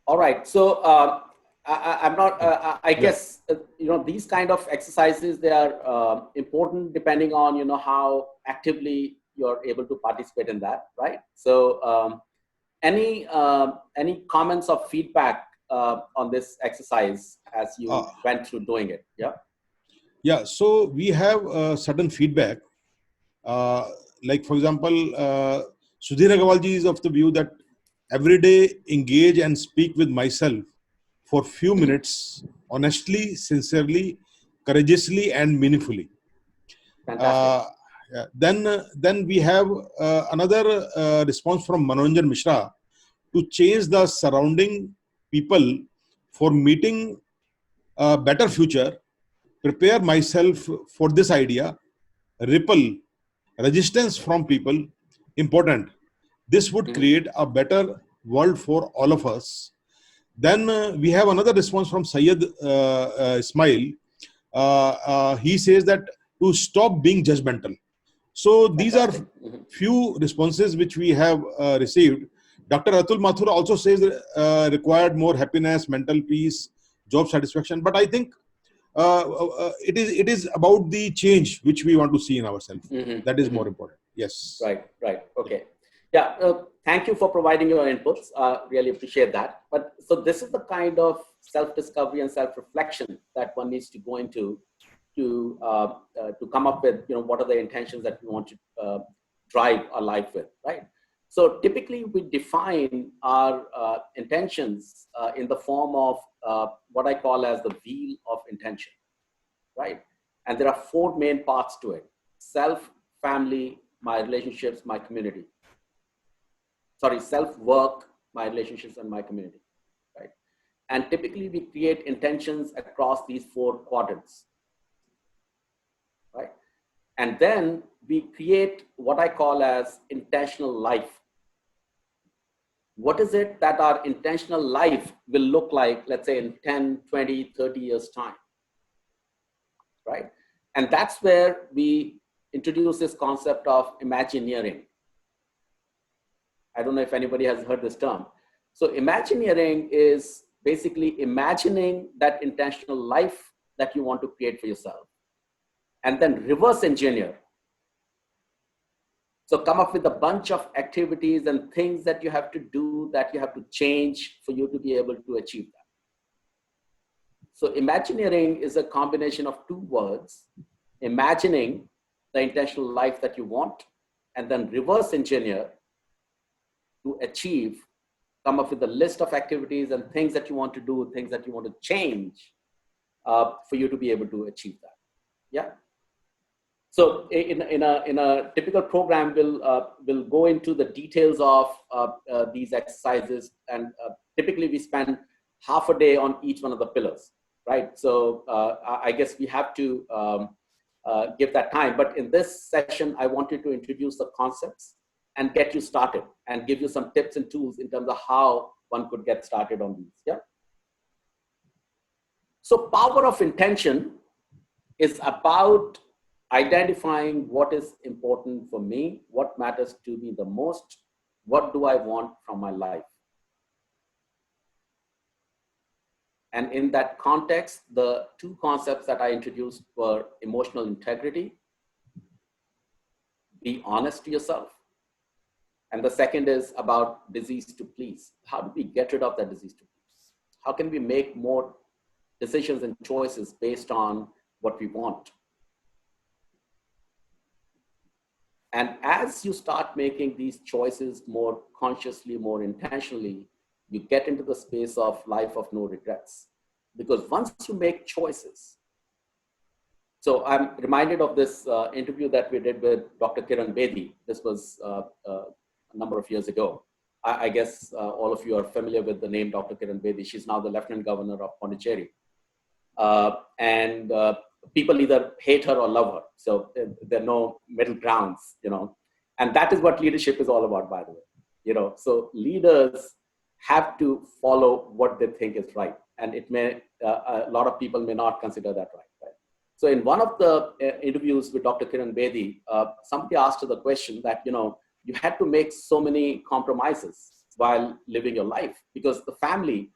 All right. So I'm not. I Yeah. guess these kind of exercises, they are important depending on how actively you're able to participate in that, right? So any comments or feedback on this exercise as you Uh, went through doing it? Yeah. yeah. So we have certain feedback. Uh, like for example, Sudhir Agarwalji is of the view that every day engage and speak with myself for few Hmm. minutes, honestly, sincerely, courageously, and meaningfully. Fantastic. Uh, yeah. Then we have another response from Manoranjan Mishra to change the surrounding people for meeting a better future, prepare myself for this idea, ripple, resistance from people, important. This would Hmm. create a better world for all of us. Then we have another response from Syed Ismail. He says that to stop being judgmental. So these are Fantastic. Hmm. few responses which we have received. Dr. Atul Mathur also says required more happiness, mental peace, job satisfaction. But I think it is about the change which we want to see in ourselves. Hmm. That is Hmm. more important. Yes. Right, right. Yeah. Okay. Yeah. Thank you for providing your inputs. Really appreciate that. But so this is the kind of self-discovery and self-reflection that one needs to go into to come up with, what are the intentions that we want to drive our life with, right? So typically we define our intentions in the form of what I call as the wheel of intention, right? And there are four main parts to it: self, family, my relationships, my community. Sorry, self, work, my relationships, and my community, right? And typically we create intentions across these four quadrants, right? And then we create what I call as intentional life. What is it that our intentional life will look like, let's say in 10, 20, 30 years' time, right? And that's where we introduce this concept of Imagineering. I don't know if anybody has heard this term. So Imagineering is basically imagining that intentional life that you want to create for yourself, and then reverse engineer. So come up with a bunch of activities and things that you have to do, that you have to change for you to be able to achieve that. So Imagineering is a combination of two words: imagining the intentional life that you want, and then reverse engineer to achieve, come up with a list of activities and things that you want to do, things that you want to change for you to be able to achieve that. Yeah. So in a typical program, we'll go into the details of these exercises, and typically we spend half a day on each one of the pillars, right? So I guess we have to give that time. But in this session, I wanted to introduce the concepts and get you started and give you some tips and tools in terms of how one could get started on these. Yeah. So power of intention is about identifying what is important for me, what matters to me the most, what do I want from my life. And in that context, the two concepts that I introduced were emotional integrity, be honest to yourself. And the second is about disease to please. How do we get rid of that disease to please? How can we make more decisions and choices based on what we want? And as you start making these choices more consciously, more intentionally, you get into the space of life of no regrets. Because once you make choices, so I'm reminded of this interview that we did with Dr. Kiran Bedi. This was a number of years ago. I guess all of you are familiar with the name Dr. Kiran Bedi. She's now the Lieutenant Governor of Pondicherry. And people either hate her or love her. So there are no middle grounds, And that is what leadership is all about, by the way. So leaders have to follow what they think is right. And it may, a lot of people may not consider that right. So in one of the interviews with Dr. Kiran Bedi, somebody asked her the question that, you had to make so many compromises while living your life, because the family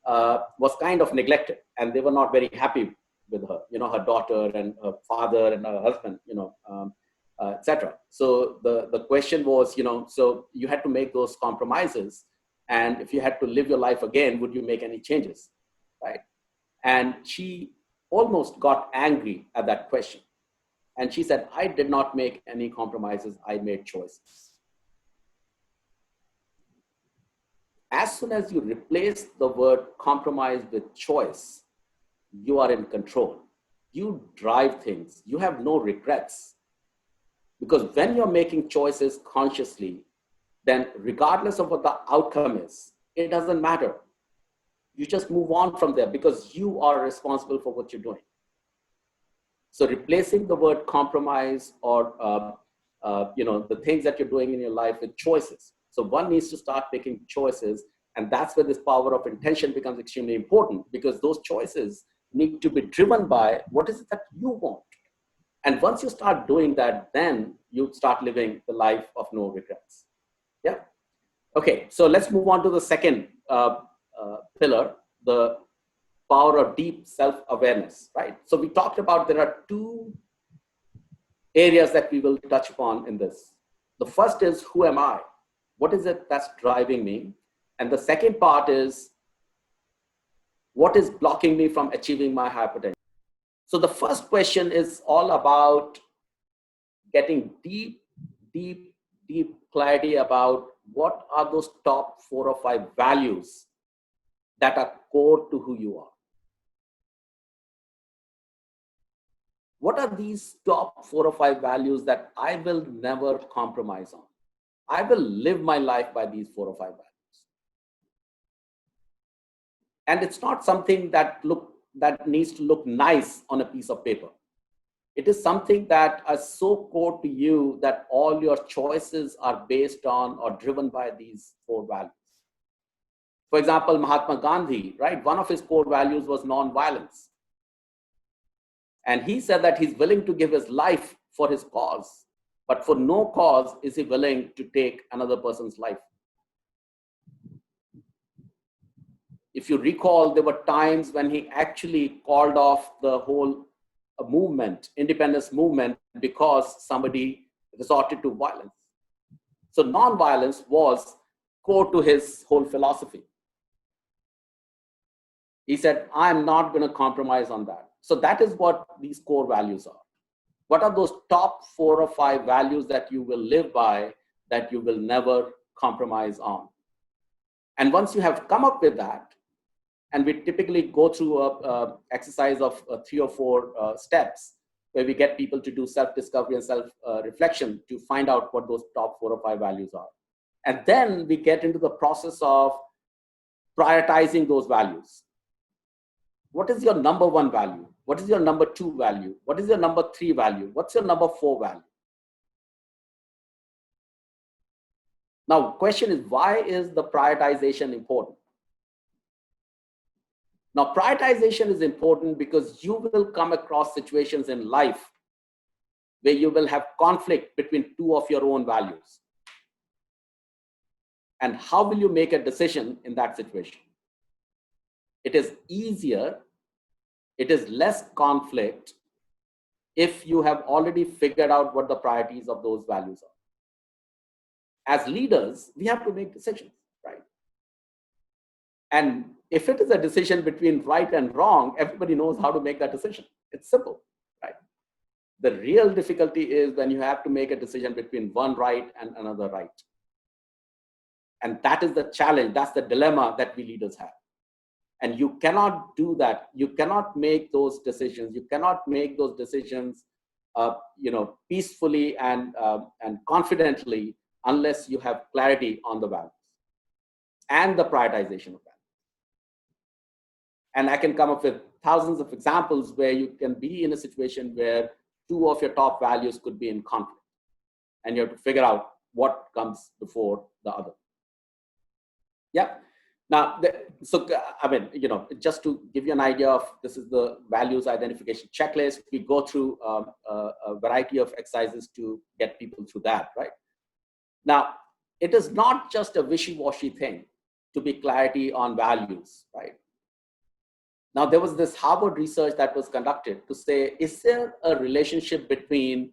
was kind of neglected and they were not very happy with her, her daughter and her father and her husband, etc. So the question was, so you had to make those compromises. And if you had to live your life again, would you make any changes? Right. And she almost got angry at that question. And she said, I did not make any compromises. I made choices. As soon as you replace the word compromise with choice, you are in control. You drive things. You have no regrets. Because when you're making choices consciously, then regardless of what the outcome is, it doesn't matter. You just move on from there because you are responsible for what you're doing. So replacing the word compromise or the things that you're doing in your life with choices. So one needs to start making choices, and that's where this power of intention becomes extremely important, because those choices need to be driven by what is it that you want. And once you start doing that, then you start living the life of no regrets. Yeah. Okay, so let's move on to the second pillar, the power of deep self-awareness, right? So we talked about there are two areas that we will touch upon in this. The first is, who am I? What is it that's driving me? And the second part is, what is blocking me from achieving my high potential? So the first question is all about getting deep clarity about what are those top 4 or 5 values that are core to who you are. What are these top 4 or 5 values that I will never compromise on? I will live my life by these 4 or 5 values. And it's not something that needs to look nice on a piece of paper. It is something that is so core to you that all your choices are based on or driven by these 4 values. For example, Mahatma Gandhi, right? One of his core values was non-violence. And he said that he's willing to give his life for his cause, but for no cause is he willing to take another person's life. If you recall, there were times when he actually called off the whole movement, independence movement, because somebody resorted to violence. So non-violence was core to his whole philosophy. He said, I'm not going to compromise on that. So that is what these core values are. What are those top 4 or 5 values that you will live by, that you will never compromise on? And once you have come up with that, and we typically go through a exercise of 3 or 4 steps, where we get people to do self-discovery and self-reflection to find out what those top 4 or 5 values are. And then we get into the process of prioritizing those values. What is your number 1 value? What is your number 2 value? What is your number 3 value? What's your number 4 value? Now, question is, why is the prioritization important? Now, prioritization is important because you will come across situations in life where you will have conflict between 2 of your own values. And how will you make a decision in that situation? It is easier, it is less conflict if you have already figured out what the priorities of those values are. As leaders, we have to make decisions, right? And if it is a decision between right and wrong, everybody knows how to make that decision. It's simple, right? The real difficulty is when you have to make a decision between one right and another right. And that is the challenge. That's the dilemma that we leaders have. And you cannot do that. You cannot make those decisions. You cannot make those decisions, peacefully and confidently unless you have clarity on the values and the prioritization of values. And I can come up with thousands of examples where you can be in a situation where 2 of your top values could be in conflict, and you have to figure out what comes before the other. Yeah. Now, just to give you an idea of, this is the values identification checklist. We go through a variety of exercises to get people through that, right? Now, it is not just a wishy-washy thing to be clarity on values, right? Now, there was this Harvard research that was conducted to say, is there a relationship between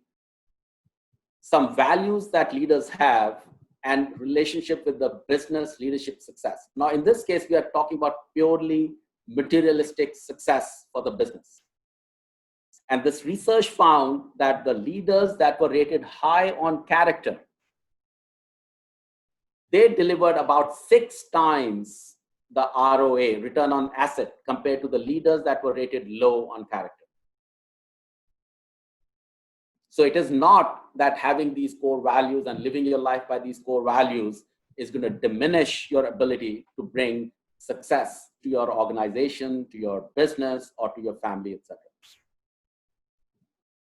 some values that leaders have and relationship with the business leadership success? Now, in this case, we are talking about purely materialistic success for the business. And this research found that the leaders that were rated high on character, they delivered about 6 times the ROA, return on asset, compared to the leaders that were rated low on character. So it is not that having these core values and living your life by these core values is going to diminish your ability to bring success to your organization, to your business, or to your family, etc.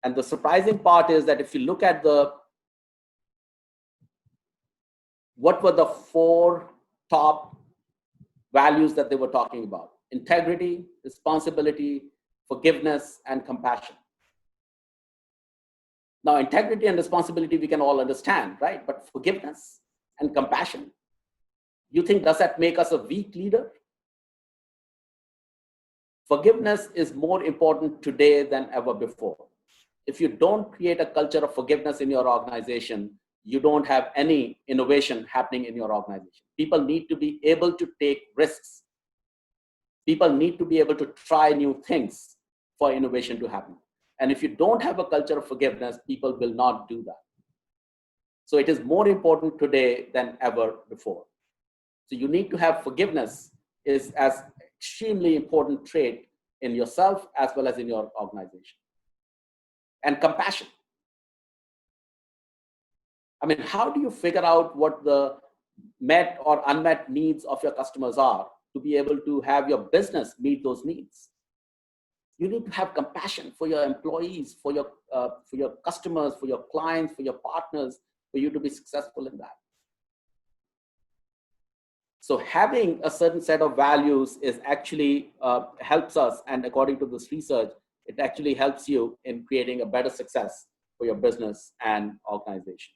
And the surprising part is that if you look at what were the 4 top values that they were talking about: integrity, responsibility, forgiveness, and compassion. Now, integrity and responsibility we can all understand, right? But forgiveness and compassion, you think, does that make us a weak leader? Forgiveness is more important today than ever before. If you don't create a culture of forgiveness in your organization, you don't have any innovation happening in your organization. People need to be able to take risks. People need to be able to try new things for innovation to happen. And if you don't have a culture of forgiveness, people will not do that. So it is more important today than ever before. So you need to have forgiveness is as extremely important trait in yourself as well as in your organization. And compassion. I mean, how do you figure out what the met or unmet needs of your customers are to be able to have your business meet those needs? You need to have compassion for your employees, for your customers, for your clients, for your partners, for you to be successful in that. So having a certain set of values is actually helps us, and according to this research, it actually helps you in creating a better success for your business and organization.